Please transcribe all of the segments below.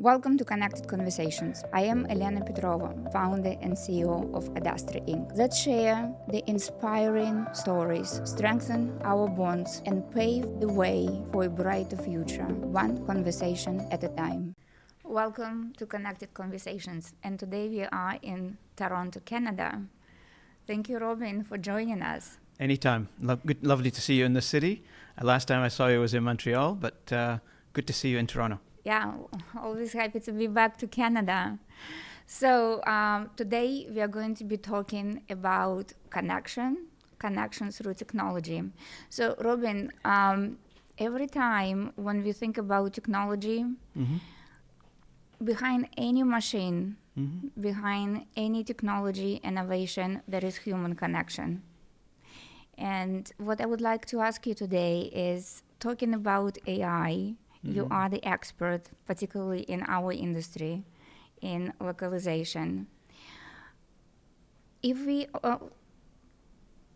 Welcome to Connected Conversations. I am Elena Petrova, founder and CEO of Adastri Inc. Let's share the inspiring stories, strengthen our bonds, and pave the way for a brighter future, one conversation at a time. Welcome to Connected Conversations, and today we are in Toronto, Canada. Thank you, Robin, for joining us. Anytime. Lovely to see you in the city. Last time I saw you was in Montreal, but good to see you in Toronto. Yeah, always happy to be back to Canada. So today we are going to be talking about connection through technology. So Robin, every time when we think about technology, behind any machine, behind any technology innovation, there is human connection. And what I would like to ask you today is talking about AI. You are the expert, particularly in our industry, in localization. If we,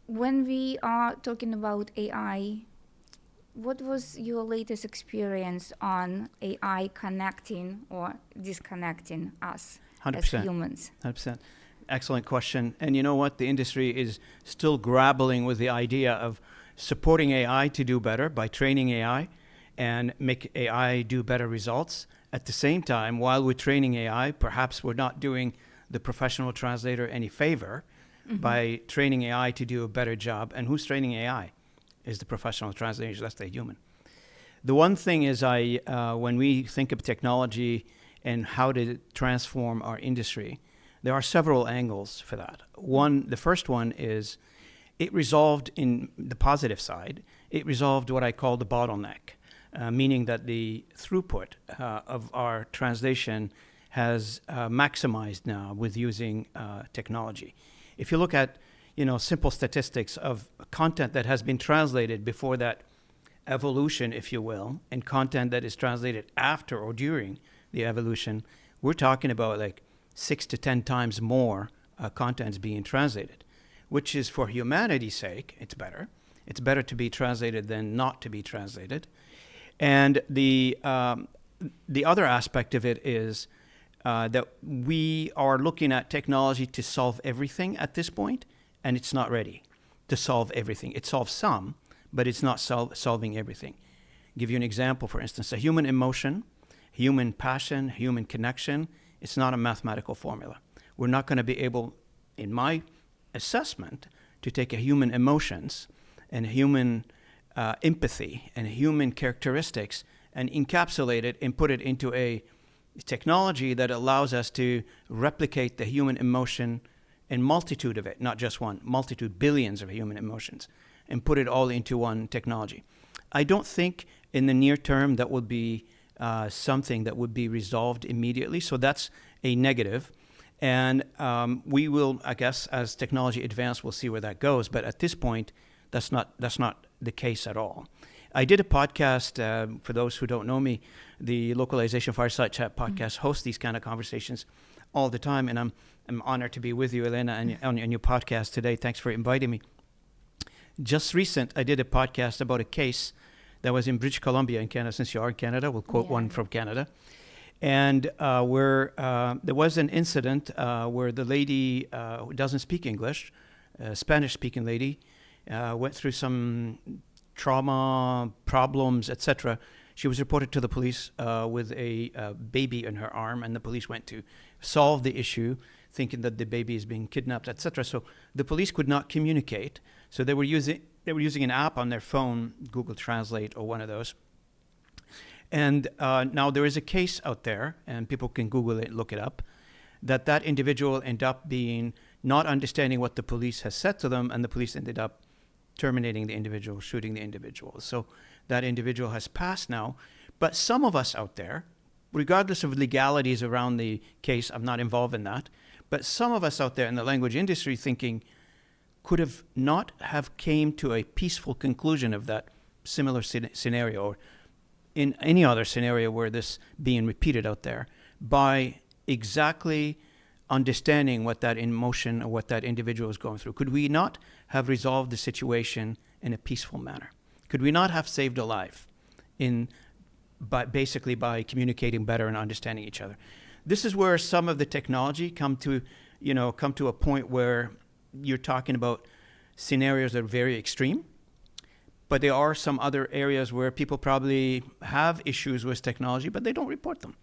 when we are talking about AI, what was your latest experience on AI connecting or disconnecting us 100%. as humans? 100%. Excellent question. And you know what? The industry is still grappling with the idea of supporting AI to do better by training AI and make AI do better results. At the same time, while we're training AI, perhaps we're not doing the professional translator any favor by training AI to do a better job. And who's training AI? Is the professional translator, that's the human. The one thing is when we think of technology and how to transform our industry, there are several angles for that. The first one is it resolved, in the positive side, it resolved what I call the bottleneck. Meaning that the throughput of our translation has maximized now with using technology. If you look at, simple statistics of content that has been translated before that evolution, if you will, and content that is translated after or during the evolution, we're talking about like 6 to 10 times more contents being translated, which is, for humanity's sake, it's better. It's better to be translated than not to be translated. And the other aspect of it is that we are looking at technology to solve everything at this point, and it's not ready to solve everything. It solves some, but it's not solving everything. Give you an example, for instance, a human emotion, human passion, human connection, it's not a mathematical formula. We're not going to be able, in my assessment, to take a human emotions and human empathy and human characteristics and encapsulate it and put it into a technology that allows us to replicate the human emotion and multitude of it, not just one, multitude, billions of human emotions, and put it all into one technology. I don't think in the near term that would be something that would be resolved immediately, so that's a negative. And we will, I guess, as technology advances, we'll see where that goes. But at this point, that's not the case at all. I did a podcast, for those who don't know me, the Localization Fireside Chat podcast hosts these kind of conversations all the time, and I'm honored to be with you, Elena, and on your podcast today. Thanks for inviting me. Just recent, I did a podcast about a case that was in British Columbia in Canada. Since you are in Canada, we'll quote one from Canada. And where there was an incident where the lady who doesn't speak English, a Spanish-speaking lady, went through some trauma, problems, etc. She was reported to the police with a baby in her arm, and the police went to solve the issue, thinking that the baby is being kidnapped, etc. So the police could not communicate. So they were using an app on their phone, Google Translate or one of those. And now there is a case out there, and people can Google it, look it up, that individual ended up being not understanding what the police has said to them, and the police ended up terminating the individual, shooting the individual. So that individual has passed now. But some of us out there, regardless of legalities around the case, I'm not involved in that, but some of us out there in the language industry thinking could have not have came to a peaceful conclusion of that similar scenario or in any other scenario where this being repeated out there by exactly understanding what that emotion or what that individual is going through. Could we not have resolved the situation in a peaceful manner? Could we not have saved a life in basically by communicating better and understanding each other. This is where some of the technology come to a point where you're talking about scenarios that are very extreme. But there are some other areas where people probably have issues with technology, but they don't report them.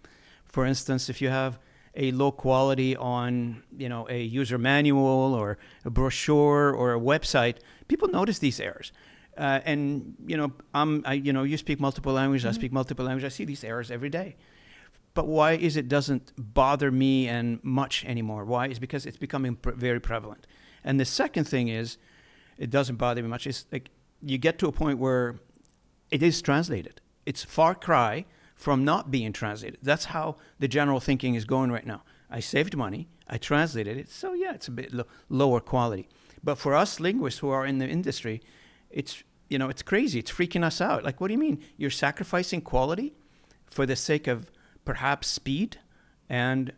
For instance, if you have a low quality on, a user manual or a brochure or a website, people notice these errors. You speak multiple languages, I speak multiple languages, I see these errors every day. But why is it doesn't bother me and much anymore? Why? It's because it's becoming very prevalent. And the second thing is, it doesn't bother me much. It's like you get to a point where it is translated. It's far cry from not being translated. That's how the general thinking is going right now. I saved money, I translated it, so yeah, it's a bit lower quality. But for us linguists who are in the industry, it's crazy. It's freaking us out. Like, what do you mean? You're sacrificing quality for the sake of perhaps speed and,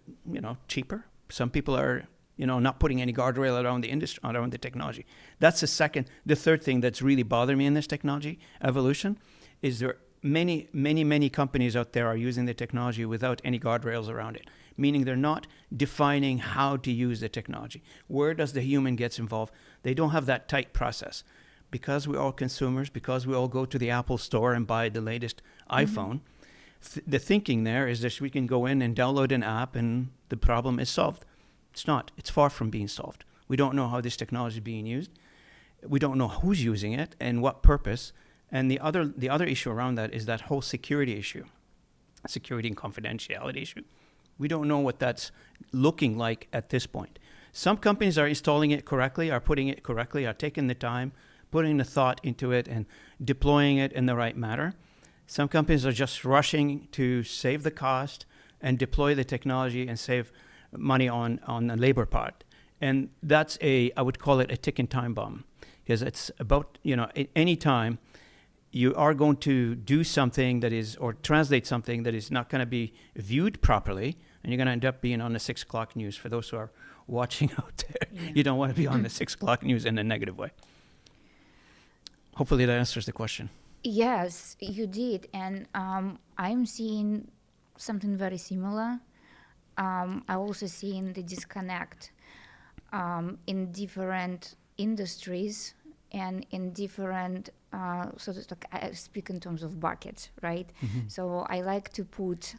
cheaper? Some people are, not putting any guardrail around the industry, around the technology. That's the second. The third thing that's really bothering me in this technology evolution is there many, many, many companies out there are using the technology without any guardrails around it, meaning they're not defining how to use the technology. Where does the human gets involved? They don't have that tight process. Because we're all consumers, because we all go to the Apple store and buy the latest iPhone, the thinking there is that we can go in and download an app and the problem is solved. It's not. It's far from being solved. We don't know how this technology is being used. We don't know who's using it and what purpose. And the other issue around that is that whole security issue, security and confidentiality issue. We don't know what that's looking like at this point. Some companies are installing it correctly, are putting it correctly, are taking the time, putting the thought into it and deploying it in the right manner. Some companies are just rushing to save the cost and deploy the technology and save money on the labor part. And that's I would call it a ticking time bomb, because it's about, any time you are going to do something that is, or translate something that is not going to be viewed properly, and you're going to end up being on the 6 o'clock news. For those who are watching out there, you don't want to be on the 6 o'clock news in a negative way. Hopefully that answers the question. Yes, you did. And I'm seeing something very similar. I also seeing the disconnect in different industries and in different, I speak in terms of buckets, right? Mm-hmm. So I like to put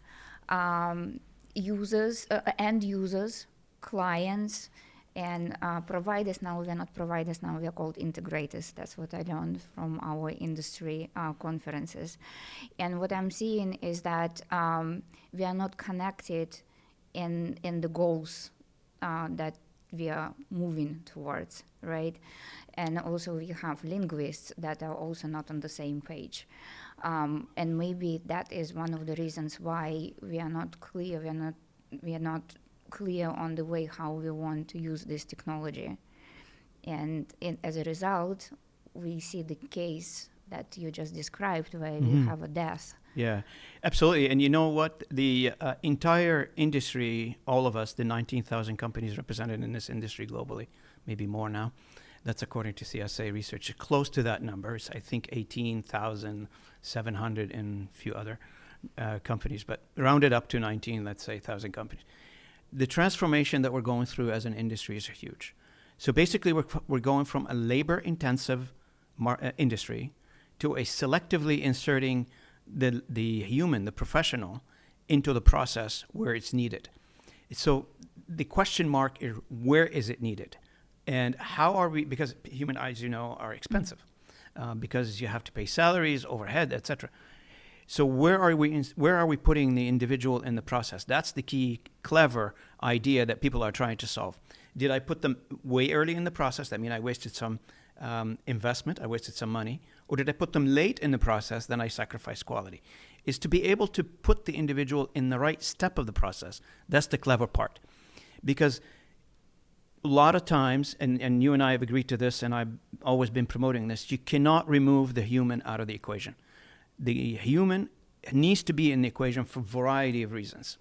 users, end users, clients, and providers. Now we're not providers, now we are called integrators. That's what I learned from our industry conferences. And what I'm seeing is that we are not connected in the goals that we are moving towards, right? And also we have linguists that are also not on the same page. And maybe that is one of the reasons why we are not clear, we are not clear on the way how we want to use this technology. And as a result, we see the case that you just described where we have a death. Yeah, absolutely. And you know what? The entire industry, all of us, the 19,000 companies represented in this industry globally, maybe more now, that's according to CSA research, close to that number. It's, I think, 18,700 and a few other companies, but rounded up to 19, let's say, 1,000 companies. The transformation that we're going through as an industry is huge. So basically, we're going from a labor-intensive industry to a selectively inserting the human, the professional, into the process where it's needed. So the question mark is, where is it needed? And how are we, because human eyes, you know, are expensive, because you have to pay salaries, overhead, etc. So where are we putting the individual in the process? That's the key, clever idea that people are trying to solve. Did I put them way early in the process? That means I wasted some investment, I wasted some money. Or did I put them late in the process, then I sacrificed quality? Is to be able to put the individual in the right step of the process. That's the clever part. Because a lot of times, and you and I have agreed to this, and I've always been promoting this, you cannot remove the human out of the equation. The human needs to be in the equation for a variety of reasons.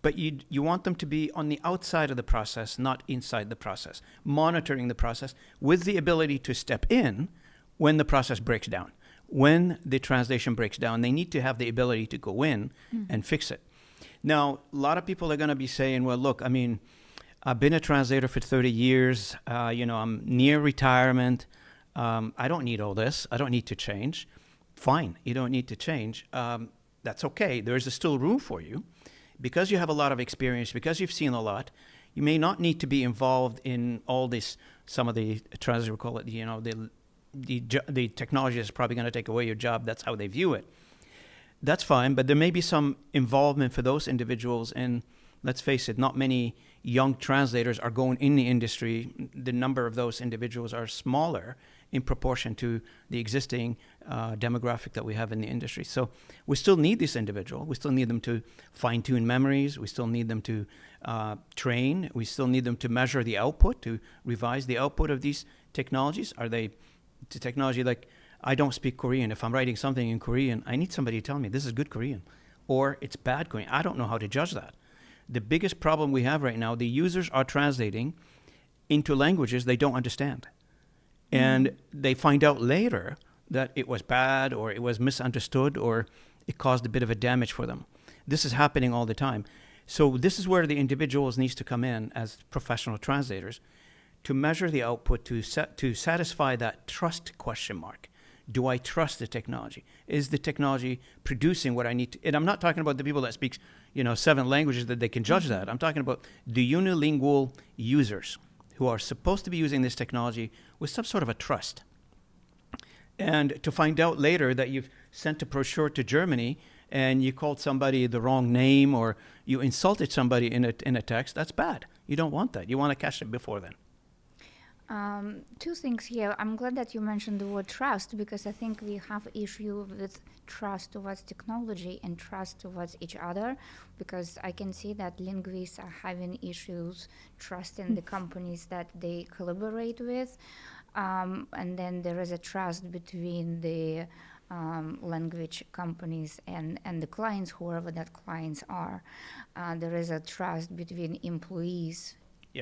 But you want them to be on the outside of the process, not inside the process, monitoring the process with the ability to step in when the process breaks down. when the translation breaks down, they need to have the ability to go in and fix it. Now, a lot of people are going to be saying, well, look, I mean, I've been a translator for 30 years. I'm near retirement. I don't need all this. I don't need to change. Fine, you don't need to change. That's okay. There's still room for you. Because you have a lot of experience, because you've seen a lot, you may not need to be involved in all this. Some of the translators call it, the technology is probably going to take away your job. That's how they view it. That's fine, but there may be some involvement for those individuals. And let's face it, not many young translators are going in the industry. The number of those individuals are smaller in proportion to the existing demographic that we have in the industry. So we still need this individual. We still need them to fine-tune memories. We still need them to train. We still need them to measure the output, to revise the output of these technologies. Are they the technology like, I don't speak Korean. If I'm writing something in Korean, I need somebody to tell me this is good Korean or it's bad Korean. I don't know how to judge that. The biggest problem we have right now, the users are translating into languages they don't understand. And they find out later that it was bad or it was misunderstood or it caused a bit of a damage for them. This is happening all the time. So this is where the individuals needs to come in as professional translators to measure the output, to satisfy that trust question mark. Do I trust the technology? Is the technology producing what I need to? And I'm not talking about the people that speak, 7 languages that they can judge that. I'm talking about the unilingual users who are supposed to be using this technology with some sort of a trust. And to find out later that you've sent a brochure to Germany and you called somebody the wrong name or you insulted somebody in a text, that's bad. You don't want that. You want to catch it before then. 2 things here. I'm glad that you mentioned the word trust because I think we have issue with trust towards technology and trust towards each other because I can see that linguists are having issues trusting the companies that they collaborate with. And then there is a trust between the language companies and the clients, whoever that clients are. There is a trust between employees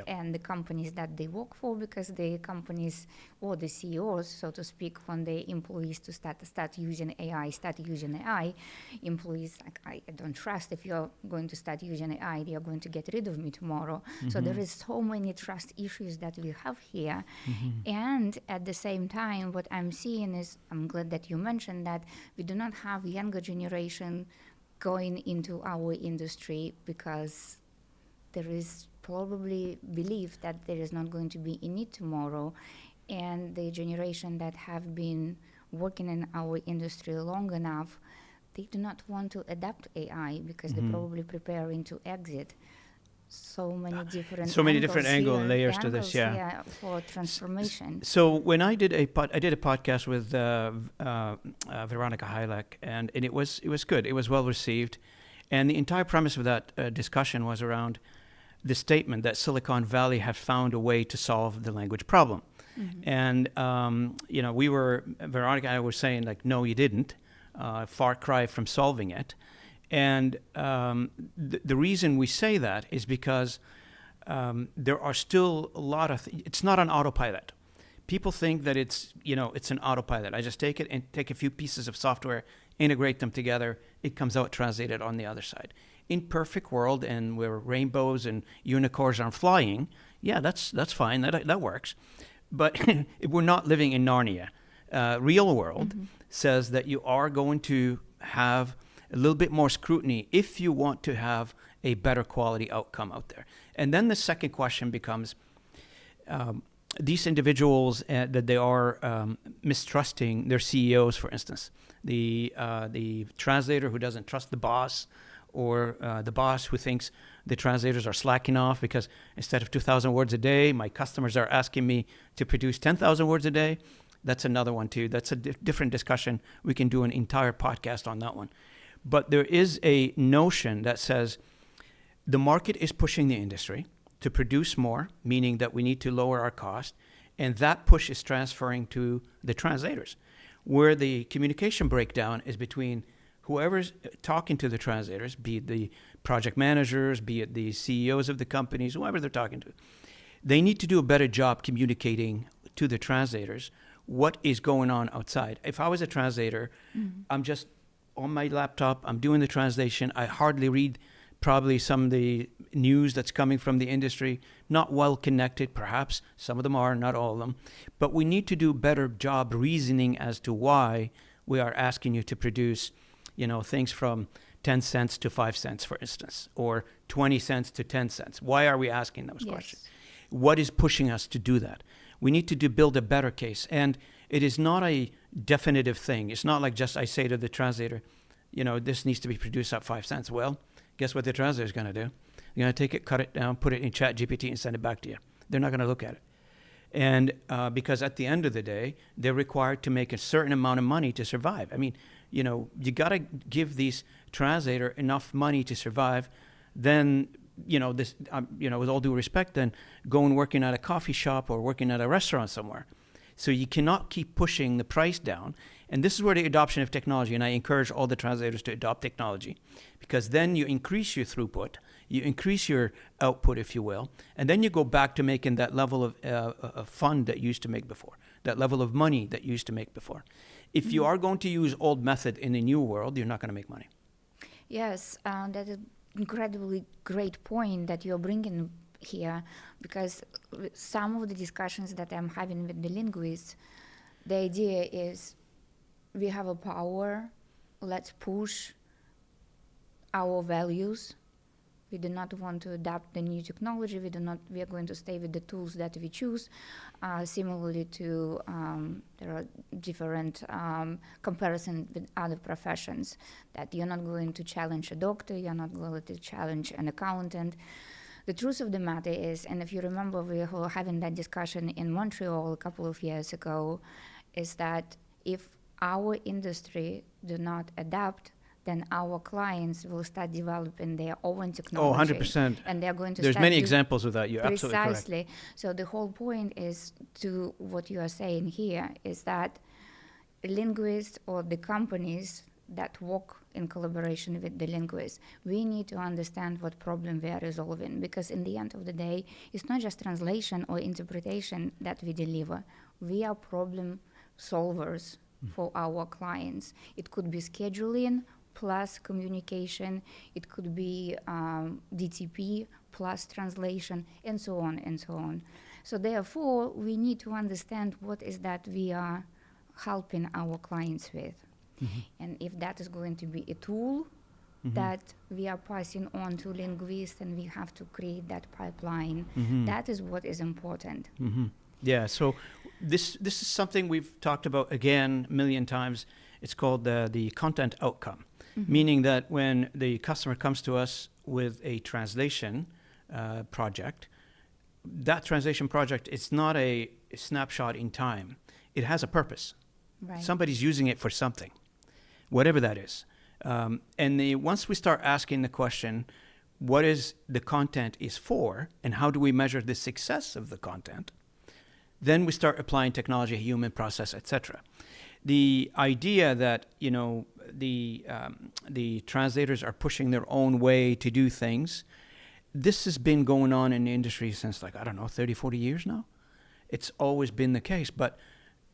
and the companies that they work for because the companies or the CEOs, so to speak, want their employees to start using AI, employees like, I don't trust if you're going to start using AI, you're going to get rid of me tomorrow. So there is so many trust issues that we have here. And at the same time, what I'm seeing is, I'm glad that you mentioned that we do not have younger generation going into our industry because there is probably belief that there is not going to be a need tomorrow, and the generation that have been working in our industry long enough, they do not want to adapt AI because they're probably preparing to exit. So many different layers to this, for transformation. So when I did a podcast with Veronica Heilek, and it was good. It was well received, and the entire premise of that discussion was around the statement that Silicon Valley has found a way to solve the language problem. And, Veronica and I were saying, like, no, you didn't. Far cry from solving it. And the reason we say that is because there are still a lot of, it's not an autopilot. People think that it's an autopilot. I just take it and take a few pieces of software, integrate them together, it comes out translated on the other side. In perfect world and where rainbows and unicorns are flying, that's fine, that works. But we're not living in Narnia. Real world says that you are going to have a little bit more scrutiny if you want to have a better quality outcome out there. And then the second question becomes, these individuals that they are mistrusting their CEOs, for instance, the translator who doesn't trust the boss, or the boss who thinks the translators are slacking off because instead of 2,000 words a day, my customers are asking me to produce 10,000 words a day. That's another one too. That's a different discussion. We can do an entire podcast on that one. But there is a notion that says the market is pushing the industry to produce more, meaning that we need to lower our cost, and that push is transferring to the translators, where the communication breakdown is between whoever's talking to the translators, be it the project managers, be it the CEOs of the companies, whoever they're talking to. They need to do a better job communicating to the translators what is going on outside. If I was a translator, I'm just on my laptop, I'm doing the translation. I hardly read probably some of the news that's coming from the industry, not well connected, perhaps. Some of them are, not all of them. But we need to do a better job reasoning as to why we are asking you to produce, things from 10 cents to 5 cents, for instance, or 20 cents to 10 cents. Why are we asking those questions? What is pushing us to do that? We need to build a better case. And it is not a definitive thing. It's not like just I say to the translator, this needs to be produced at 5 cents. Well, guess what the translator is going to do? They're going to take it, cut it down, put it in ChatGPT and send it back to you. They're not going to look at it. And because at the end of the day, they're required to make a certain amount of money to survive. I mean, you got to give these translator enough money to survive. Then, with all due respect, then go and working at a coffee shop or working at a restaurant somewhere. So you cannot keep pushing the price down. And this is where the adoption of technology, and I encourage all the translators to adopt technology, because then you increase your throughput, you increase your output, if you will, and then you go back to making that level of fund that you used to make before, that level of money that you used to make before. If you are going to use old method in the new world, you're not going to make money. Yes, that is incredibly great point that you're bringing here, because some of the discussions that I'm having with the linguists, the idea is we have a power, let's push our values. We do not want to adapt the new technology. We are going to stay with the tools that we choose. Similarly to, there are different comparison with other professions, that you're not going to challenge a doctor, you're not going to challenge an accountant. The truth of the matter is, and if you remember, we were having that discussion in Montreal a couple of years ago, is that if our industry do not adapt, then our clients will start developing their own technology. 100%. And they're going to There's start many examples of that. You're absolutely correct. Precisely. So the whole point is to what you are saying here is that linguists or the companies that work in collaboration with the linguists, we need to understand what problem we are resolving, because in the end of the day, it's not just translation or interpretation that we deliver. We are problem solvers for our clients. It could be scheduling plus communication, it could be DTP plus translation, and so on and so on. So therefore, we need to understand what is that we are helping our clients with. And if that is going to be a tool that we are passing on to linguists, and we have to create that pipeline, that is what is important. Yeah, so this is something we've talked about again a million times. It's called the content outcome, meaning that when the customer comes to us with a translation project, that translation project, it's not a snapshot in time. It has a purpose. Right. Somebody's using it for something, whatever that is. And once we start asking the question, what is the content is for, and how do we measure the success of the content, then we start applying technology, human process, etc. The idea that the translators are pushing their own way to do things, this has been going on in the industry since 30, 40 years now. It's always been the case, but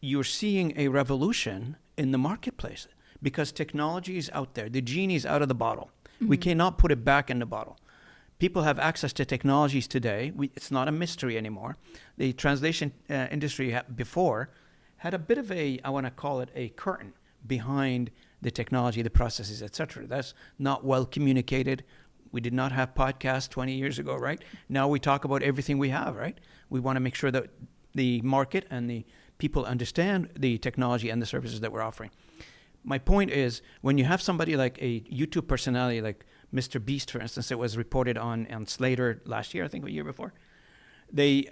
you're seeing a revolution in the marketplace because technology is out there. The genie's out of the bottle. We cannot put it back in the bottle. People have access to technologies today. It's not a mystery anymore. The translation industry before had a bit of I want to call it a curtain behind the technology, the processes, etc. That's not well communicated. We did not have podcasts 20 years ago, right? Now we talk about everything we have, right? We want to make sure that the market and the people understand the technology and the services that we're offering. My point is, when you have somebody like a YouTube personality like Mr. Beast, for instance, it was reported on Slater last year, I think, or year before. He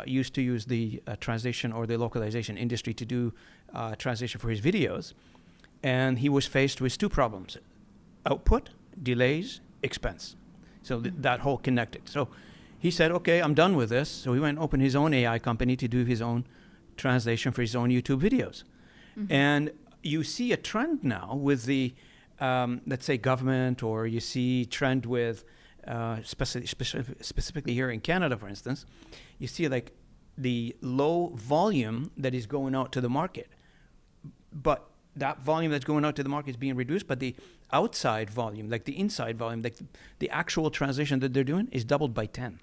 used to use the translation or the localization industry to do translation for his videos, and he was faced with two problems: output, delays, expense. So that whole connected. So he said, okay, I'm done with this. So he went and opened his own AI company to do his own translation for his own YouTube videos. And you see a trend now with the, let's say, government, or you see trend with, specifically here in Canada, for instance, you see like the low volume that is going out to the market. But that volume that's going out to the market is being reduced, but the outside volume, like the inside volume, like the actual translation that they're doing is doubled by 10.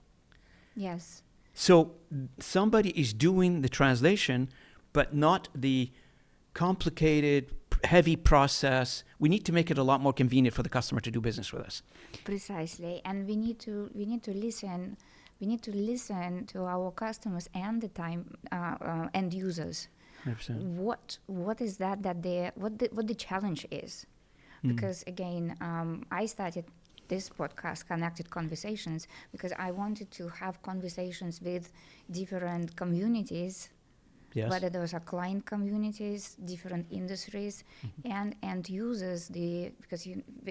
Yes. So somebody is doing the translation, but not the complicated, heavy process. We need to make it a lot more convenient for the customer to do business with us. Precisely, and we need to listen. We need to listen to our customers and the end users. 100%. What is that what the challenge is? Because again, I started this podcast, Connected Conversations, because I wanted to have conversations with different communities. Yes. Whether those are client communities, different industries, and end users, because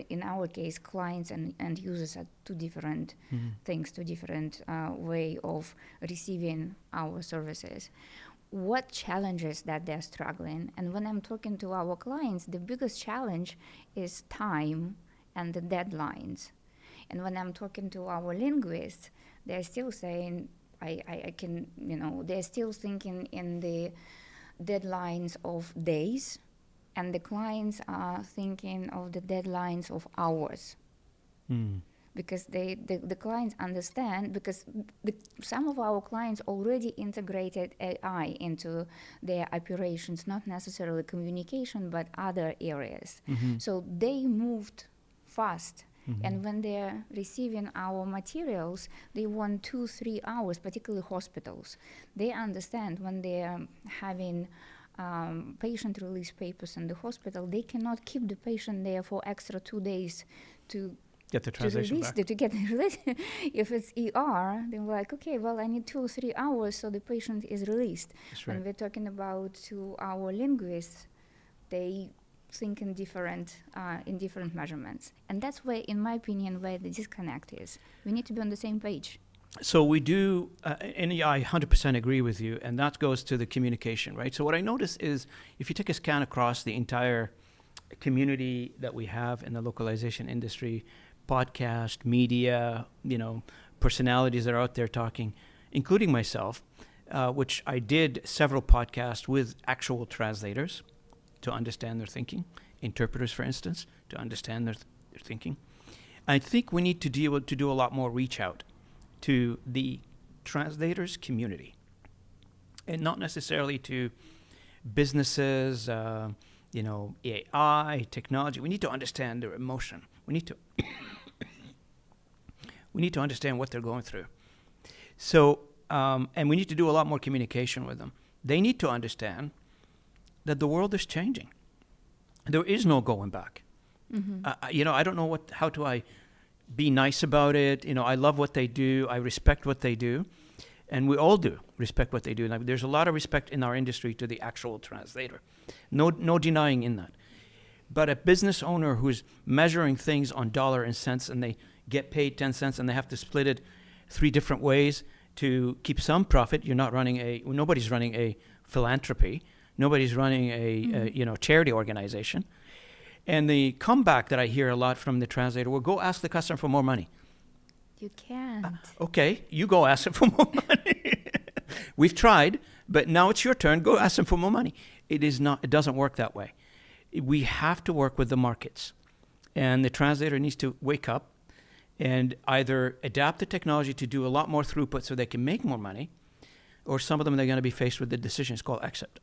in our case, clients and end users are two different things, two different way of receiving our services. What challenges that they're struggling? And when I'm talking to our clients, the biggest challenge is time and the deadlines. And when I'm talking to our linguists, they're still saying, I can, they're still thinking in the deadlines of days, and the clients are thinking of the deadlines of hours. Because the clients understand, because some of our clients already integrated AI into their operations, not necessarily communication, but other areas. So they moved fast. And when they're receiving our materials, they want 2-3 hours, particularly hospitals. They understand when they're having patient release papers in the hospital, they cannot keep the patient there for extra 2 days to get the translation back. To get the release. If it's ER, they're like, okay, well, I need 2 or 3 hours so the patient is released. That's right. When we're talking about to our linguists, they think in different measurements. And that's where, in my opinion, where the disconnect is. We need to be on the same page. So we do, and I 100% agree with you, and that goes to the communication, right? So what I notice is, if you take a scan across the entire community that we have in the localization industry, podcast, media, personalities that are out there talking, including myself, which I did several podcasts with actual translators to understand their thinking, interpreters, for instance, to understand their thinking. I think we need to do a lot more reach out to the translators community, and not necessarily to businesses, AI, technology. We need to understand their emotion. We need to understand what they're going through. So, and we need to do a lot more communication with them. They need to understand that the world is changing. There is no going back. I don't know how do I be nice about it. I love what they do. I respect what they do. And we all do respect what they do. Now, there's a lot of respect in our industry to the actual translator. No denying in that. But a business owner who's measuring things on dollar and cents, and they get paid 10 cents and they have to split it 3 different ways to keep some profit. Nobody's running a philanthropy. Nobody's running a charity organization. And the comeback that I hear a lot from the translator, well, go ask the customer for more money. You can't. Okay, you go ask them for more money. We've tried, but now it's your turn. Go ask them for more money. It doesn't work that way. We have to work with the markets. And the translator needs to wake up and either adapt the technology to do a lot more throughput so they can make more money, or some of them, they're going to be faced with the decision. It's called exit.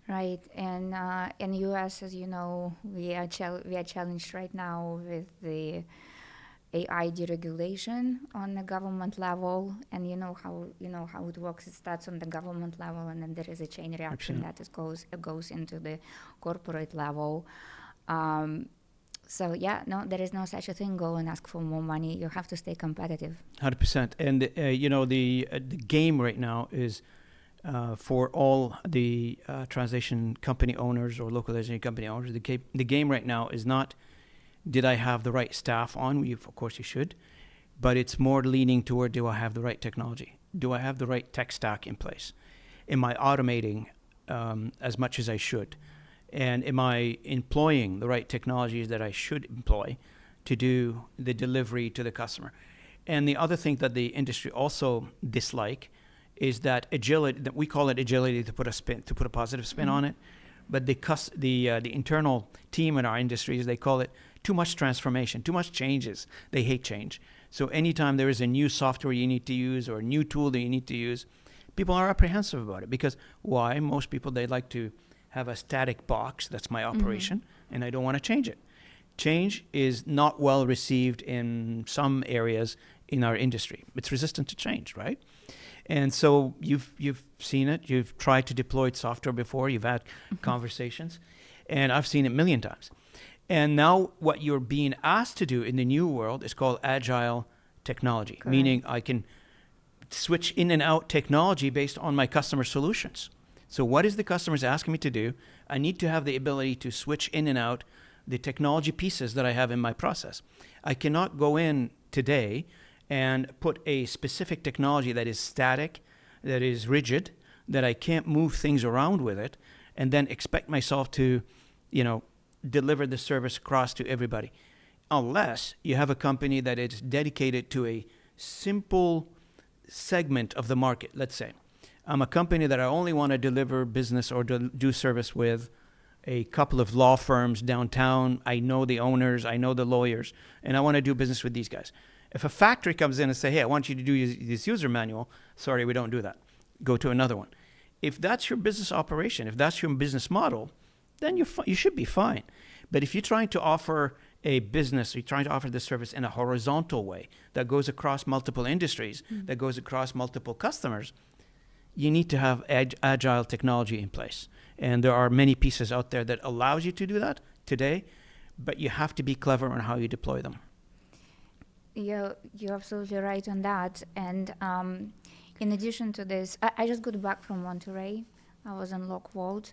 Right, and in U.S., as you know, we are challenged right now with the AI deregulation on the government level, and you know how it works. It starts on the government level, and then there is a chain reaction that goes into the corporate level. So there is no such a thing. Go and ask for more money. You have to stay competitive. 100%. And the game right now is for all the translation company owners or localization company owners. The game right now is not, did I have the right staff on? Of course you should, but it's more leaning toward, do I have the right technology? Do I have the right tech stack in place? Am I automating as much as I should? And am I employing the right technologies that I should employ to do the delivery to the customer? And the other thing that the industry also dislike is that agility, that we call it agility to put a positive spin on it. But the internal team in our industries, they call it too much transformation, too much changes. They hate change. So anytime there is a new software you need to use or a new tool that you need to use, people are apprehensive about it. Because why? Most people, they like to have a static box. That's my operation, and I don't want to change it. Change is not well received in some areas in our industry. It's resistant to change, right? And so you've seen it. You've tried to deploy software before. You've had conversations, and I've seen it a million times. And now what you're being asked to do in the new world is called agile technology, Correct. Meaning I can switch in and out technology based on my customer solutions. So what is the customers asking me to do? I need to have the ability to switch in and out the technology pieces that I have in my process. I cannot go in today and put a specific technology that is static, that is rigid, that I can't move things around with it, and then expect myself to, deliver the service across to everybody. Unless you have a company that is dedicated to a simple segment of the market. Let's say I'm a company that I only want to deliver business or do service with a couple of law firms downtown. I know the owners, I know the lawyers, and I want to do business with these guys. If a factory comes in and say, hey, I want you to do this user manual, sorry, we don't do that. Go to another one. If that's your business operation, if that's your business model, then you should be fine. But if you're trying to offer a business, you're trying to offer this service in a horizontal way that goes across multiple industries, that goes across multiple customers, you need to have agile technology in place. And there are many pieces out there that allows you to do that today, but you have to be clever on how you deploy them. You're absolutely right on that. And in addition to this, I just got back from Monterey. I was in Lockwood.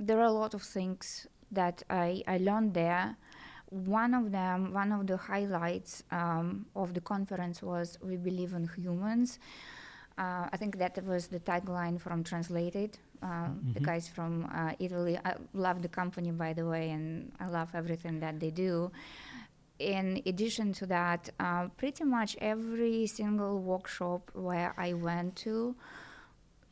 There are a lot of things that I learned there. One of the highlights of the conference was "We believe in humans." I think that was the tagline from Translated. The guys from Italy. I love the company, by the way, and I love everything that they do. In addition to that, pretty much every single workshop where I went to,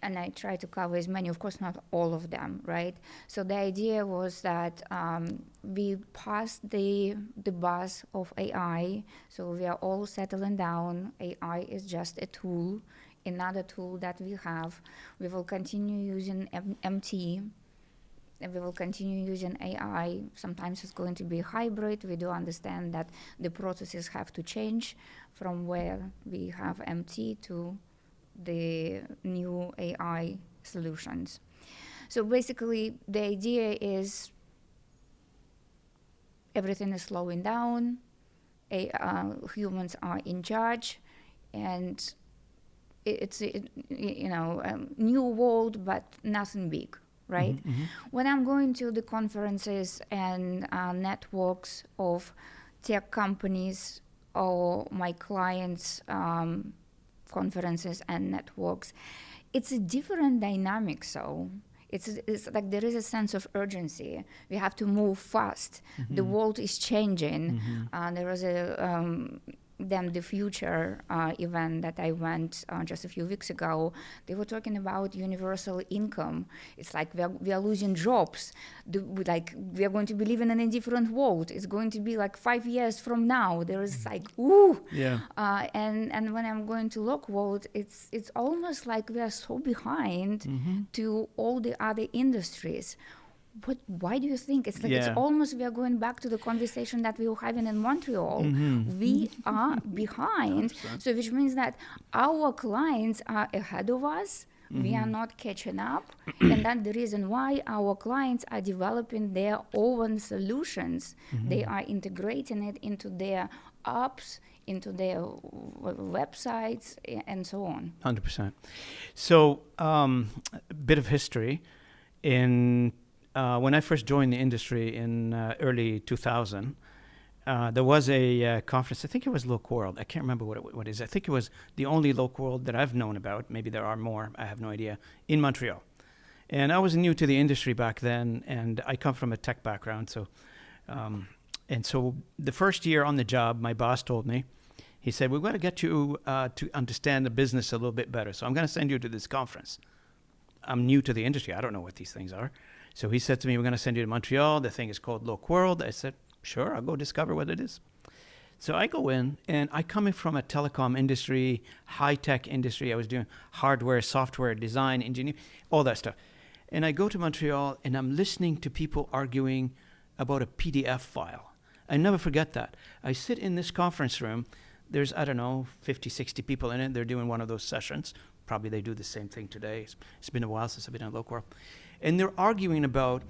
and I try to cover as many, of course not all of them, right? So the idea was that we passed the buzz of AI, so we are all settling down. AI is just a tool, another tool that we have. We will continue using MT, and we will continue using AI. Sometimes it's going to be hybrid. We do understand that the processes have to change from where we have MT to the new AI solutions. So basically, the idea is everything is slowing down, humans are in charge, and it's a new world, but nothing big, right? When I'm going to the conferences and networks of tech companies or my clients' conferences and networks, it's a different dynamic. So it's like there is a sense of urgency. We have to move fast. The world is changing. There was the Future event that I went just a few weeks ago. They were talking about universal income. It's like we are losing jobs. We are going to be living in a different world. It's going to be like 5 years from now. There is like, ooh. Yeah. And when I'm going to Lockwood, it's almost like we are so behind to all the other industries. But why do you think? It's like it's almost we are going back to the conversation that we were having in Montreal. We are behind. 100%. So which means that our clients are ahead of us. We are not catching up. And that's the reason why our clients are developing their own solutions. They are integrating it into their apps, into their websites, and so on. 100%. So a bit of history. When I first joined the industry in early 2000, there was a conference. I think it was Loc-World. I can't remember what it is. I think it was the only Loc-World that I've known about. Maybe there are more. I have no idea. In Montreal. And I was new to the industry back then, and I come from a tech background. So the first year on the job, my boss told me, He said, we've got to get you to understand the business a little bit better. So I'm going to send you to this conference. I'm new to the industry. I don't know what these things are. So he said to me, we're going to send you to Montreal. The thing is called Loc World. I said, sure, I'll go discover what it is. So I go in, and I come in from a telecom industry, high-tech industry. I was doing hardware, software, design, engineering, all that stuff. And I go to Montreal, and I'm listening to people arguing about a PDF file. I never forget that. I sit in this conference room. There's, 50, 60 people in it. They're doing one of those sessions. Probably they do the same thing today. It's been a while since I've been at Loc World. And they're arguing about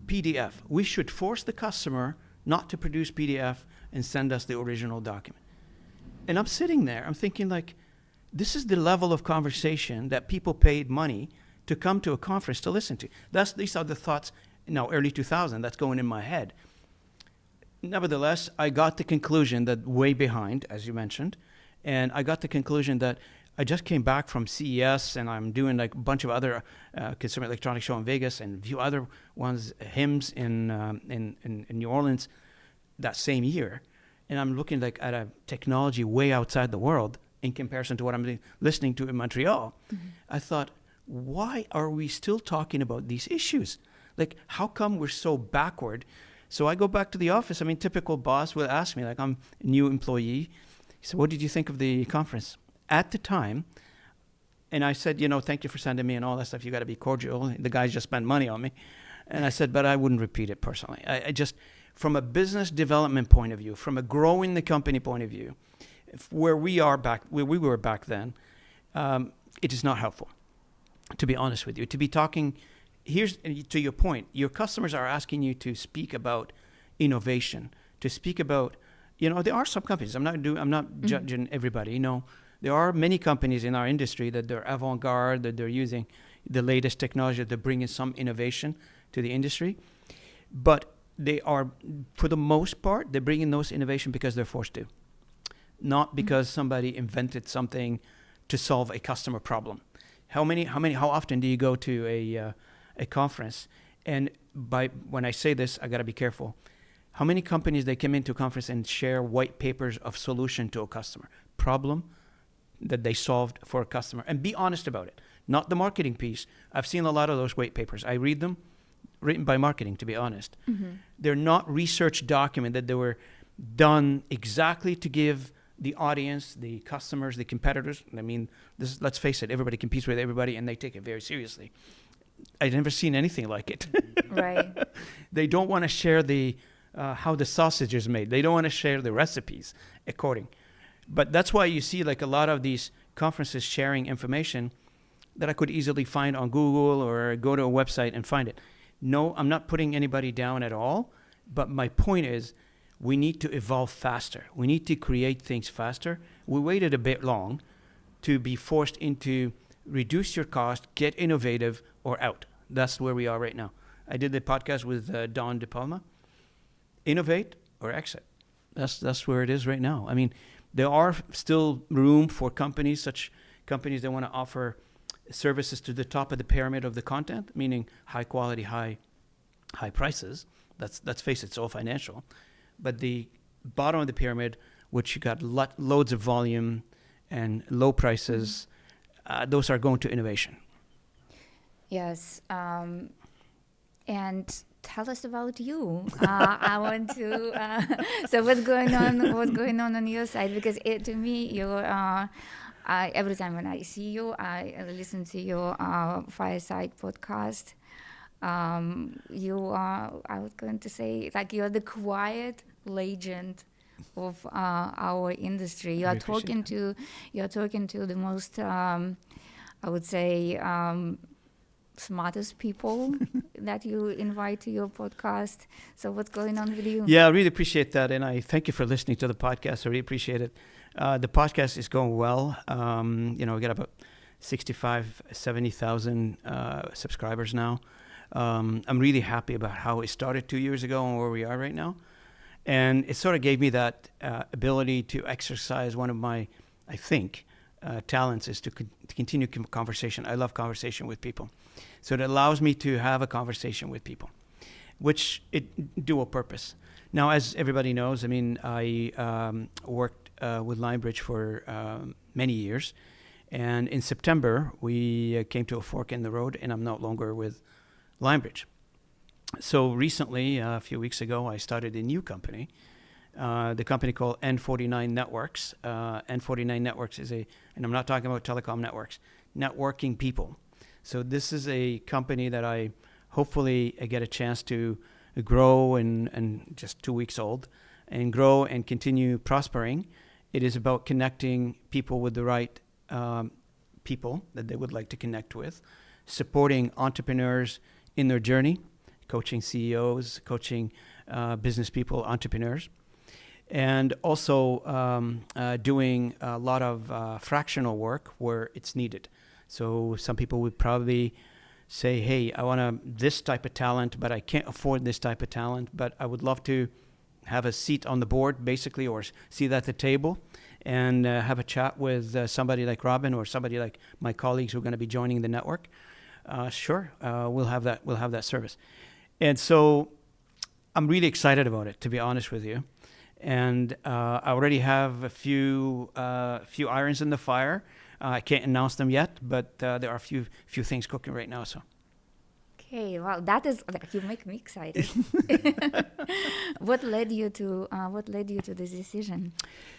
PDF. We should force the customer not to produce PDF and send us the original document. And I'm sitting there, I'm thinking like, this is the level of conversation that people paid money to come to a conference to listen to. These are the thoughts, early 2000, that's going in my head. Nevertheless, I got the conclusion that way behind, as you mentioned, and I got the conclusion that I just came back from CES, and I'm doing like a bunch of other consumer electronics show in Vegas and a few other ones, HIMSS in New Orleans that same year. And I'm looking like at a technology way outside the world in comparison to what I'm listening to in Montreal. Mm-hmm. I thought, why are we still talking about these issues? Like, how come we're so backward? So I go back to the office. I mean, typical boss will ask me, like, I'm a new employee. He said, what did you think of the conference? At the time, and I said, thank you for sending me and all that stuff. You got to be cordial. The guys just spent money on me. And I said, but I wouldn't repeat it personally. I just, from a business development point of view, from a growing the company point of view, where we were back then, it is not helpful, to be honest with you. To be talking, here's to your point, your customers are asking you to speak about innovation, to speak about, there are some companies, I'm not judging everybody, there are many companies in our industry that they're avant-garde, that they're using the latest technology, that they're bringing some innovation to the industry. But they are, for the most part, they're bringing those innovation because they're forced to, not because somebody invented something to solve a customer problem. How often do you go to a conference? And when I say this, I got to be careful. How many companies they come into a conference and share white papers of solution to a customer problem that they solved for a customer, and be honest about it, not the marketing piece. I've seen a lot of those white papers. I read them, written by marketing, to be honest. Mm-hmm. They're not research document that they were done exactly to give the audience, the customers, the competitors. I mean, let's face it, everybody competes with everybody, and they take it very seriously. I've never seen anything like it. Right. They don't want to share how the sausage is made. They don't want to share the recipes according. But that's why you see like a lot of these conferences sharing information that I could easily find on Google or go to a website and find it. No, I'm not putting anybody down at all. But my point is, we need to evolve faster. We need to create things faster. We waited a bit long to be forced into reduce your cost, get innovative, or out. That's where we are right now. I did the podcast with Don De Palma. Innovate or exit. That's where it is right now. I mean, there are still room for companies that want to offer services to the top of the pyramid of the content, meaning high quality, high prices. Let's face it, it's all financial. But the bottom of the pyramid, which you got loads of volume and low prices, those are going to innovation. Yes, and tell us about you. I want to. So what's going on? What's going on your side? Because to me, you're. Every time when I see you, I listen to your Fireside podcast. You are. I was going to say, like, you're the quiet legend of our industry. You're talking to the most. I would say. Smartest people that you invite to your podcast. So what's going on with you? Yeah, I really appreciate that. And I thank you for listening to the podcast. I really appreciate it. The podcast is going well. We got about 70,000 subscribers now. I'm really happy about how it started 2 years ago and where we are right now. And it sort of gave me that ability to exercise one of my, I think, talents is to continue conversation. I love conversation with people. So it allows me to have a conversation with people, which it dual purpose, Now, as everybody knows, I mean, I worked with Linebridge for many years. And in September, we came to a fork in the road, and I'm no longer with Linebridge. So recently, a few weeks ago, I started a new company, the company called N49 Networks. N49 Networks is and I'm not talking about telecom networks, networking people. So this is a company that I hopefully get a chance to grow and just 2 weeks old, and grow and continue prospering. It is about connecting people with the right people that they would like to connect with, supporting entrepreneurs in their journey, coaching CEOs, coaching business people, entrepreneurs, and also doing a lot of fractional work where it's needed. So some people would probably say, hey, I want this type of talent, but I can't afford this type of talent, but I would love to have a seat on the board, basically, or seat at the table, and have a chat with somebody like Robin or somebody like my colleagues who are going to be joining the network. Sure, we'll have that service. And so I'm really excited about it, to be honest with you. And I already have a few irons in the fire. I can't announce them yet, but there are a few things cooking right now. So. Okay, wow, you make me excited. What led you to this decision?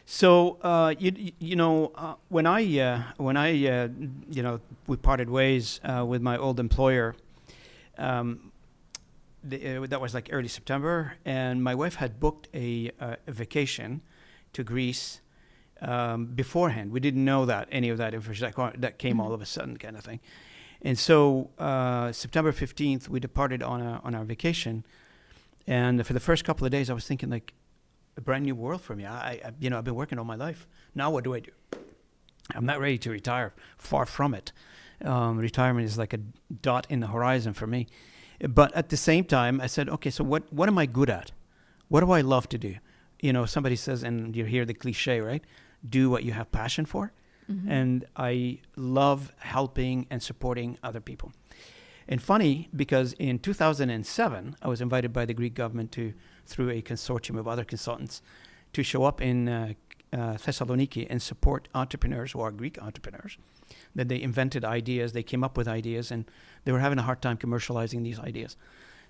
So when I we parted ways with my old employer. That was like early September, and my wife had booked a vacation to Greece beforehand. We didn't know any of that information that came all of a sudden, kind of thing. And so September 15th, we departed on our vacation, and for the first couple of days, I was thinking like a brand new world for me. I've been working all my life. Now what do I do? I'm not ready to retire. Far from it. Retirement is like a dot in the horizon for me. But at the same time, I said, okay, so what am I good at? What do I love to do? Somebody says, and you hear the cliche, right? Do what you have passion for. Mm-hmm. And I love helping and supporting other people. And funny, because in 2007, I was invited by the Greek government through a consortium of other consultants, to show up in Thessaloniki and support entrepreneurs who are Greek entrepreneurs. That they invented ideas, they came up with ideas, and they were having a hard time commercializing these ideas.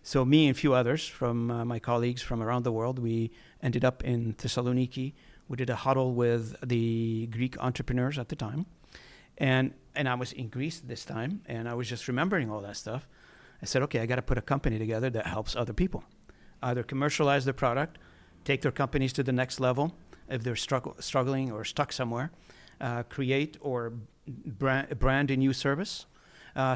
So me and a few others from my colleagues from around the world, we ended up in Thessaloniki. We did a huddle with the Greek entrepreneurs at the time. And I was in Greece this time, and I was just remembering all that stuff. I said, okay, I got to put a company together that helps other people. Either commercialize their product, take their companies to the next level, if they're struggling or stuck somewhere, create or brand a new service,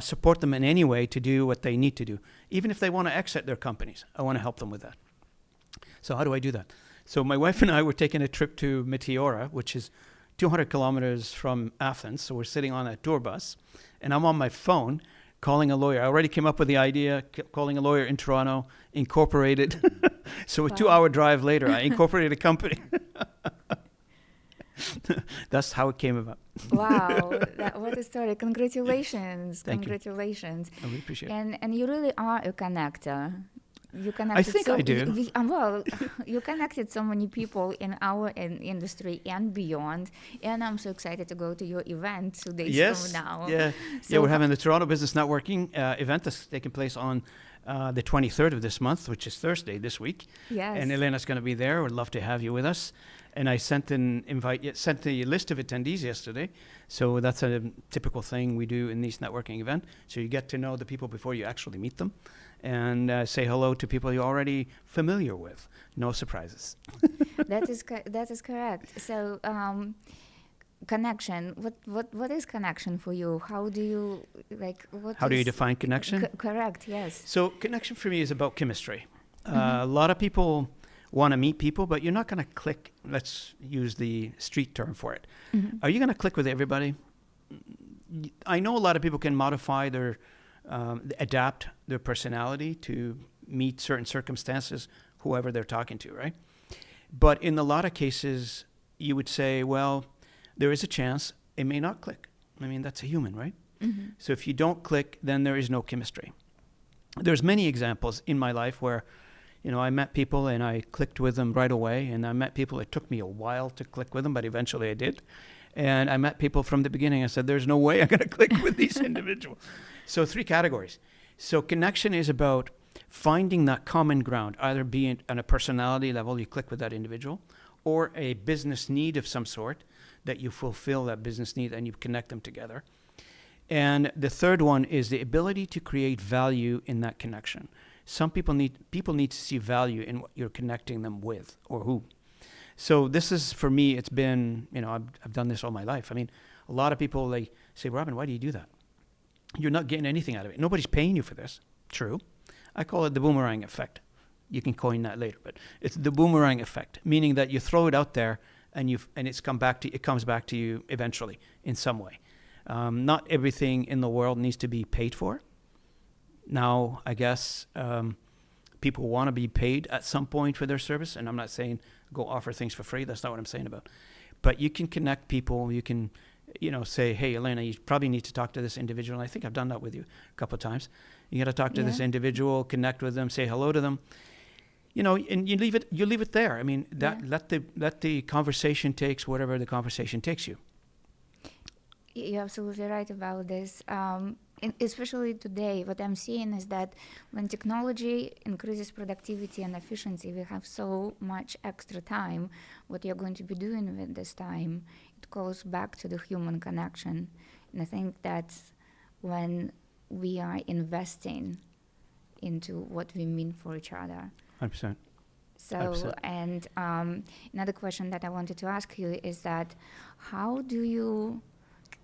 support them in any way to do what they need to do. Even if they want to exit their companies, I want to help them with that. So how do I do that? So my wife and I were taking a trip to Meteora, which is 200 kilometers from Athens. So we're sitting on a tour bus, and I'm on my phone calling a lawyer. I already came up with the idea, calling a lawyer in Toronto, incorporated. So a 2-hour drive later, I incorporated a company. That's how it came about. Wow, what a story. Congratulations. Thank Congratulations. You. I really appreciate it. And you really are a connector. I think I do. You connected so many people in our industry and beyond. And I'm so excited to go to your event 2 days from now. Yeah, we're having the Toronto Business Networking event that's taking place on the 23rd of this month, which is Thursday this week. Yes. And Elena's going to be there. We'd love to have you with us. And I sent a list of attendees yesterday. So that's a typical thing we do in these networking events. So you get to know the people before you actually meet them, and say hello to people you're already familiar with. No surprises. That is correct. So connection. What is connection for you? How do you How do you define connection? Correct. Yes. So connection for me is about chemistry. A lot of people want to meet people, but you're not going to click. Let's use the street term for it. Mm-hmm. Are you going to click with everybody? I know a lot of people can modify adapt their personality to meet certain circumstances, whoever they're talking to, right? But in a lot of cases, you would say, well, there is a chance it may not click. I mean, that's a human, right? Mm-hmm. So if you don't click, then there is no chemistry. There's many examples in my life where I met people and I clicked with them right away. And I met people, it took me a while to click with them, but eventually I did. And I met people from the beginning. I said, there's no way I'm going to click with these individuals. So 3 categories. So connection is about finding that common ground, either be it on a personality level, you click with that individual, or a business need of some sort that you fulfill that business need and you connect them together. And the third one is the ability to create value in that connection. Some people need to see value in what you're connecting them with or who. So this is, for me, it's been, I've done this all my life. I mean, a lot of people, they say, Robin, why do you do that? You're not getting anything out of it. Nobody's paying you for this. True. I call it the boomerang effect. You can coin that later, but it's the boomerang effect, meaning that you throw it out there and it comes back to you eventually in some way. Not everything in the world needs to be paid for. Now, I guess people want to be paid at some point for their service, and I'm not saying go offer things for free. That's not what I'm saying about. But you can connect people. You can, say, hey, Elena, you probably need to talk to this individual. And I think I've done that with you a couple of times. You got to talk to this individual, connect with them, say hello to them. And you leave it there. I mean, let the conversation takes whatever the conversation takes you. You're absolutely right about this. Especially today, what I'm seeing is that when technology increases productivity and efficiency, we have so much extra time. What you're going to be doing with this time, it goes back to the human connection. And I think that's when we are investing into what we mean for each other. 100%. So, 100%. and another question that I wanted to ask you is that how do you,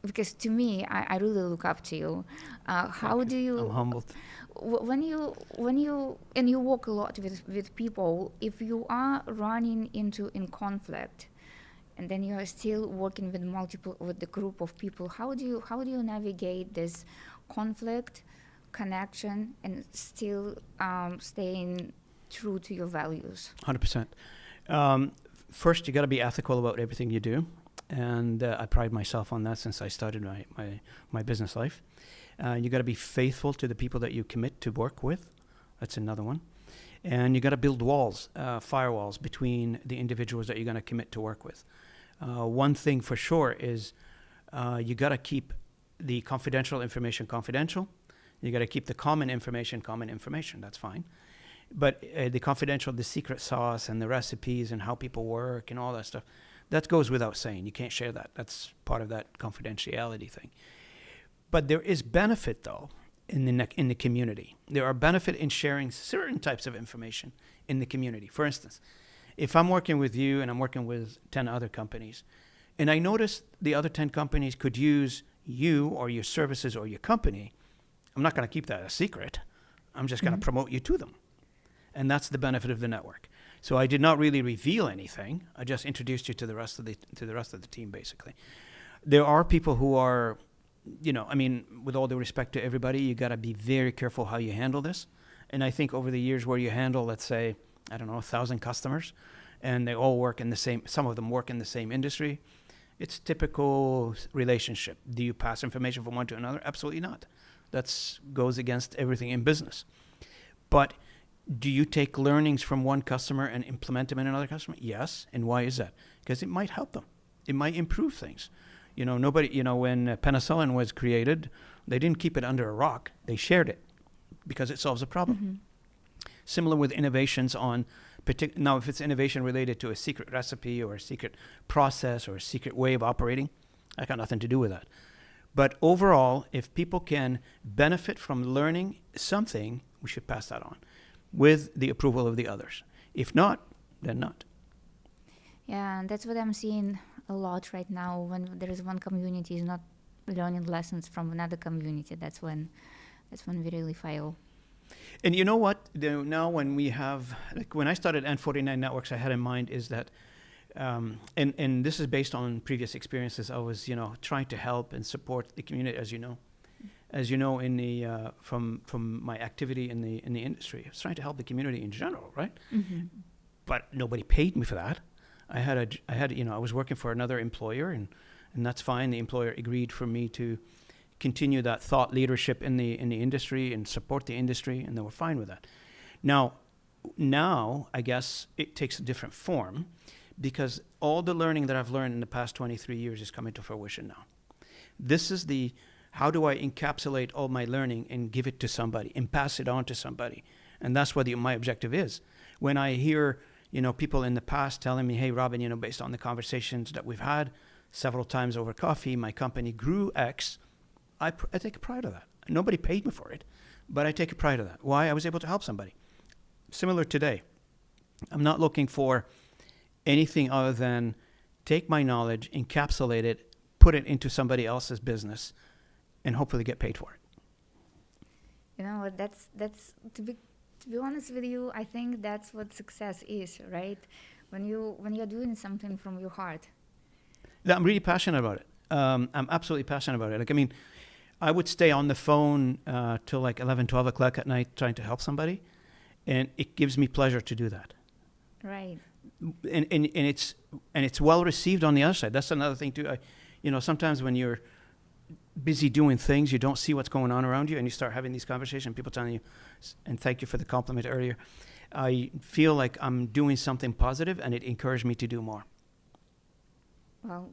because to me, I really look up to you. How do you? I'm humbled. When you work a lot with people, if you are running in conflict, and then you are still working with the group of people, how do you navigate this conflict, connection, and still staying true to your values? 100%. First, you got to be ethical about everything you do. And I pride myself on that since I started my business life. You got to be faithful to the people that you commit to work with. That's another one. And you got to build walls, firewalls between the individuals that you're going to commit to work with. One thing for sure is you got to keep the confidential information confidential. You got to keep the common information. That's fine. But the confidential, the secret sauce and the recipes and how people work and all that stuff, that goes without saying. You can't share that. That's part of that confidentiality thing. But there is benefit, though, in the community. There are benefit in sharing certain types of information in the community. For instance, if I'm working with you and I'm working with 10 other companies, and I notice the other 10 companies could use you or your services or your company, I'm not going to keep that a secret. I'm just going to promote you to them. And that's the benefit of the network. So I did not really reveal anything. I just introduced you to the rest of the team, basically. There are people who are, with all due respect to everybody, you got to be very careful how you handle this. And I think over the years where you handle, let's say, 1,000 customers, and they all work in the same, some of them work in the same industry, it's typical relationship. Do you pass information from one to another? Absolutely not. That goes against everything in business. But do you take learnings from one customer and implement them in another customer? Yes. And why is that? Because it might help them. It might improve things. When penicillin was created, they didn't keep it under a rock. They shared it because it solves a problem. Mm-hmm. Similar with innovations on now, if it's innovation related to a secret recipe or a secret process or a secret way of operating, I got nothing to do with that. But overall, if people can benefit from learning something, we should pass that on with the approval of the others. If not, then not. Yeah, and that's what I'm seeing a lot right now. When there is one community is not learning lessons from another community, that's when we really fail. And you know what? Now when we have, when I started N49 Networks, I had in mind is that, and this is based on previous experiences. I was, trying to help and support the community, as you know, in the from my activity in the industry. I was trying to help the community in general, right? Mm-hmm. But nobody paid me for that. I was working for another employer, and that's fine. The employer agreed for me to continue that thought leadership in the industry and support the industry, and they were fine with that. Now, now, I guess, it takes a different form because all the learning that I've learned in the past 23 years is coming to fruition now. This is how do I encapsulate all my learning and give it to somebody and pass it on to somebody? And that's what my objective is. When I hear, people in the past telling me, hey, Robin, based on the conversations that we've had several times over coffee, my company grew X, I take pride of that. Nobody paid me for it, but I take a pride of that. Why? I was able to help somebody. Similar today. I'm not looking for anything other than take my knowledge, encapsulate it, put it into somebody else's business, and hopefully get paid for it. That's to be honest with you, I think that's what success is, right? When you're doing something from your heart. I'm really passionate about it. I'm absolutely passionate about it. I would stay on the phone till like 11, 12 o'clock at night trying to help somebody, and it gives me pleasure to do that. Right. And it's well received on the other side. That's another thing too. Sometimes when you're busy doing things, you don't see what's going on around you, and you start having these conversations, people telling you, and thank you for the compliment earlier, I feel like I'm doing something positive, and it encouraged me to do more. Well,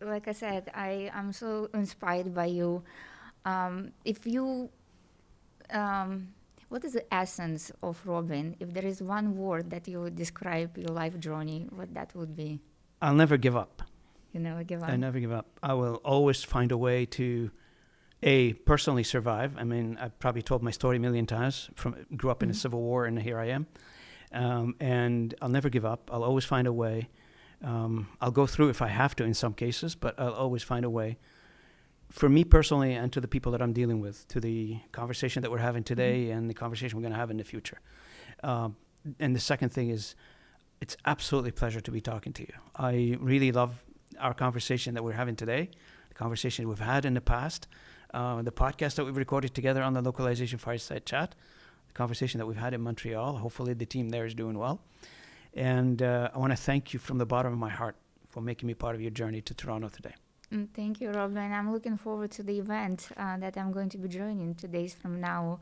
like I said, I am so inspired by you. What is the essence of Robin? If there is one word that you would describe your life journey, what that would be? I'll never give up. You never give up? I never give up. I will always find a way to, personally survive. I probably told my story a million times. Grew up in the Civil War, and here I am. And I'll never give up. I'll always find a way. I'll go through if I have to in some cases, but I'll always find a way. For me personally, and to the people that I'm dealing with, to the conversation that we're having today and the conversation we're going to have in the future. And the second thing is, it's absolutely a pleasure to be talking to you. I really love our conversation that we're having today, the conversation we've had in the past, the podcast that we've recorded together on the Localization Fireside Chat, the conversation that we've had in Montreal. Hopefully the team there is doing well. And I want to thank you from the bottom of my heart for making me part of your journey to Toronto today. Thank you, Robin. I'm looking forward to the event that I'm going to be joining 2 days from now.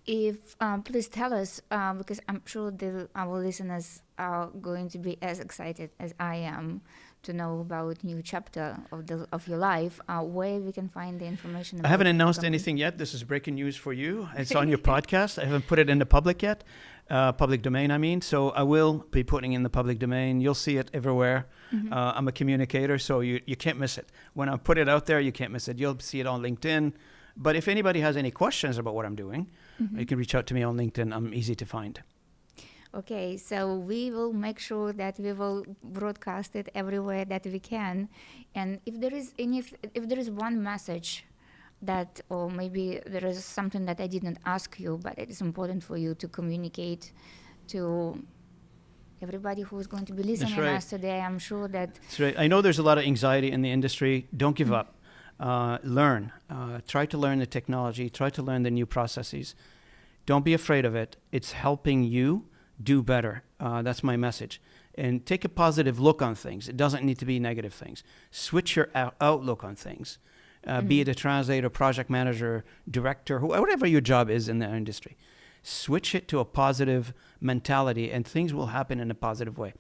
Please tell us, because I'm sure our listeners are going to be as excited as I am to know about new chapter of your life, where we can find the information. I haven't announced anything yet. This is breaking news for you. It's on your podcast. I haven't put it in the public yet, public domain, So I will be putting in the public domain. You'll see it everywhere. I'm a communicator, so you can't miss it. When I put it out there, you can't miss it. You'll see it on LinkedIn. But if anybody has any questions about what I'm doing, you can reach out to me on LinkedIn. I'm easy to find. Okay, so we will make sure that we will broadcast it everywhere that we can. And if there is one message that, or maybe there is something that I didn't ask you, but it is important for you to communicate to everybody who is going to be listening to us today, I'm sure that... That's right. I know there's a lot of anxiety in the industry. Don't give up. Learn. Try to learn the technology. Try to learn the new processes. Don't be afraid of it. It's helping you do better. That's my message. And take a positive look on things. It doesn't need to be negative things. Switch your outlook on things. Be it a translator, project manager, director, whatever your job is in the industry. Switch it to a positive mentality and things will happen in a positive way.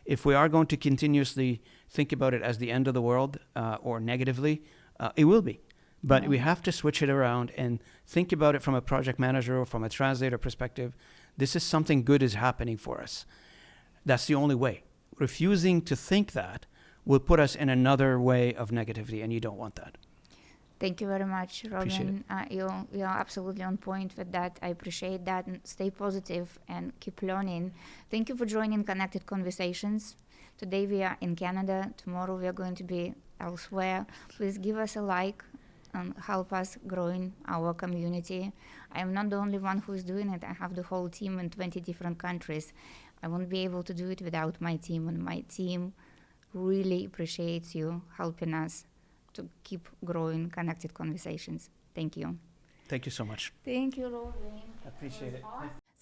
If we are going to continuously think about it as the end of the world or negatively, it will be. But we have to switch it around and think about it from a project manager or from a translator perspective. This is something good is happening for us. That's the only way. Refusing to think that will put us in another way of negativity, and you don't want that. Thank you very much, Robin. You're absolutely on point with that. I appreciate that. And stay positive and keep learning. Thank you for joining Connected Conversations. Today we are in Canada. Tomorrow we are going to be elsewhere. Please give us a like and help us growing our community. I am not the only one who is doing it. I have the whole team in 20 different countries. I won't be able to do it without my team, and my team really appreciates you helping us to keep growing Connected Conversations. Thank you. Thank you so much. Thank you, Robin. I appreciate it.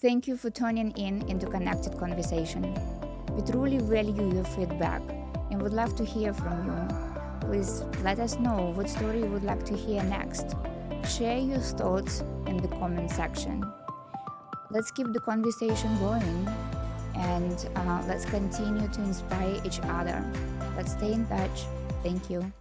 Thank you for tuning in into Connected Conversation. We truly value your feedback and would love to hear from you. Please let us know what story you would like to hear next. Share your thoughts in the comment section. Let's keep the conversation going, and let's continue to inspire each other. Let's stay in touch. Thank you.